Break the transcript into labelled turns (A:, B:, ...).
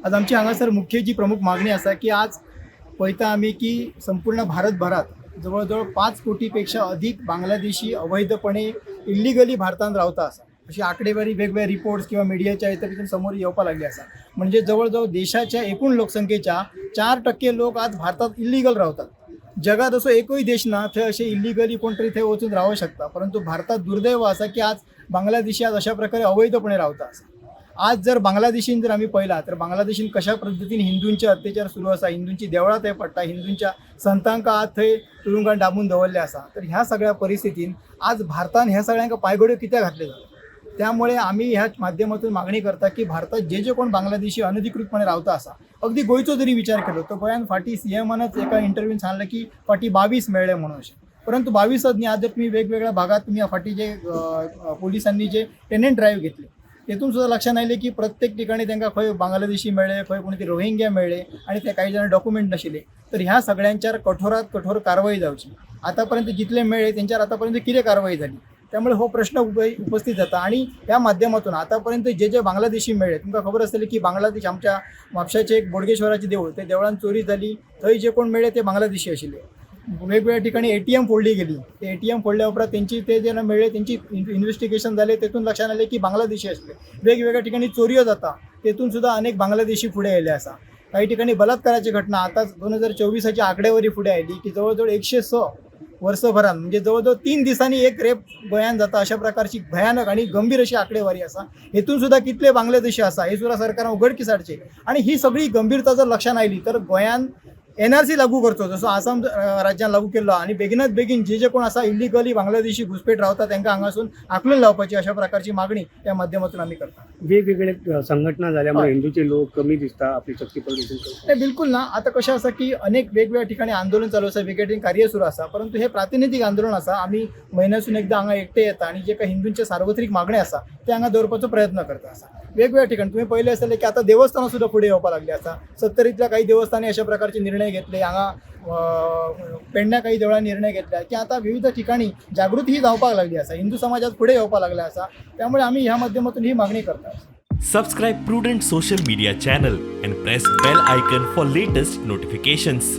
A: आज आमची हांगासर मुख्य जी प्रमुख मागणी असा की आज पळयता आमी की संपूर्ण भारतभरात जवळजवळ 5 कोटीपेक्षा अधिक बांगलादेशी अवैधपणे इल्लिगली भारतात रावता असा अशी आकडेवारी वेगवेगळे रिपोर्ट्स किंवा मीडियाच्या इतर समोर येवपा लागली असा. म्हणजे जवळजवळ देशाच्या एकूण लोकसंख्येच्या 4% लोक आज भारतात इल्लिगल रावतात. जगात असो एकूय देश ना थंय असे इल्लिगली कोण तरी थंय वचून रावू शकता, परंतु भारतात दुर्दैव असा की आज बांगलादेशी आज अशा प्रकारे अवैधपणे रावता असा. आज जर बांगलादेशीन जर आम्ही पळयला तर बांगलादेशीन कशा पद्धतीने हिंदूंचे अत्याचार सुरू असा, हिंदूंची देवळां थंय पडटा, हिंदूंच्या संतांका आज थंय तुरुंगात डांबून दवरले असा. तर ह्या सगळ्या परिस्थितीन आज भारतान ह्या सगळ्यांका पायघड्यो कित्याक घातले जातात. त्यामुळे आम्ही ह्या माध्यमातून मागणी करता की भारतात जे जे कोण बांगलादेशी अनधिकृतपणे रावता असा, अगदी गोयचो जरी विचार केलो तर गोंयान फाटी सीएमानच एका इंटरव्यून सांगलं की फाटी 22 मेळ्ळे म्हणून अशें. परंतु 22च न्ही, आज जर तुम्ही वेगवेगळ्या भागात तुम्ही फाटी जे पोलिसांनी जे टेनंट ड्राईव्ह घेतले तेतून सुद्धा लक्षात आयले की प्रत्येक ठिकाणी त्यांना खंय बांगलादेशी मेळ्ळे, खंय कोणी रोहिंग्या मेळ्ळे आणि ते काही जण डॉक्युमेंट नाशिल्ले. तर ह्या सगळ्यांच्यावर कठोरात कठोर कारवाई जावची. आतापर्यंत जितले मेळ्ळे त्यांच्यावर आतापर्यंत किती कारवाई झाली, त्यामुळे हो प्रश्न उपस्थित जाता. आणि या माध्यमातून आतापर्यंत जे जे बांगलादेशी मेळ्ळे तुमका खबर असतली की बांगलादेश आमच्या म्हापशाचे एक बोडगेश्वराचे देऊळ, ते देवळान चोरी झाली, थंय जे कोण मेळ्ळे ते बांगलादेशी आशिल्ले. वेगवेगळ्या ठिकाणी ATM फोडली गेली, ते ATM फोडल्या उपरांत त्यांची ते जे मेळ्ळे त्यांची इन्व्हेस्टिगेशन झाले, तेतून लक्षात आले की बांगलादेशी असले. वेगवेगळ्या ठिकाणी चोऱ्यो जाता, तेतून सुद्धा अनेक बांगलादेशी फुडें आयले असा. काही ठिकाणी बलात्काराची घटना आता 2024ची आकडेवारी फुडें आयली की जवळजवळ 106 वर्षभरात म्हणजे जवळजवळ 3 दिसांनी एक रेप गोंयान जाता, अशा प्रकारची भयानक आणि गंभीर अशी आकडेवारी असा. हेतून सुद्धा कितले बांगलादेशी असा हे सुद्धा सरकारान उघडकीस हाडचे. आणि ही सगळी गंभीरता जर लक्षात आयली तर गोंयान NRC लागू करचो, जसो आसाम राज्यान लागू केलो. आणि बेगिनात बेगीन जे जे कोण असा इल्लिगली बांगलादेशी घुसपेट रावता त्यांना हांगासून आकलून लावपाची अशा प्रकारची मागणी या माध्यमातून आम्ही करता.
B: वेगवेगळे संघटना झाल्यामुळे हिंदूचे लोक कमी दिसता, आपली शक्ती प्रदर्शन करतात.
A: नाही, बिलकुल ना. आता कशें आसा की अनेक वेगवेगळ्या ठिकाणी आंदोलन चालू आसा, वेगवेगळ्या ठिकाणी कार्य सुरू आसा, परंतु हे प्रातिनिधीक आंदोलन आसा. आम्ही महिन्यासून एकदा हांगा एकटे येता आणि जे काही हिंदूंचे सार्वत्रिक मागणे आसा ते हांगा दवरपाचो प्रयत्न करता आसा. वेगवेगळ्या ठिकाणी तुम्ही पहिले असले की आता देवस्थानां सुद्धा पुढे येवपा लागली आसा. 70तल्या काही देवस्थानी अशा प्रकारचे निर्णय घेतले. हांगा पेडण्या काही देवळांनी निर्णय घेतला की आता विविध ठिकाणी जागृती ही जावपाक लागली आसा, हिंदू समाजात पुढे येवपा लागला आसा. त्यामुळे आम्ही ह्या माध्यमातून ही मागणी करता.
C: Subscribe Prudent social media channel and press bell icon for latest notifications.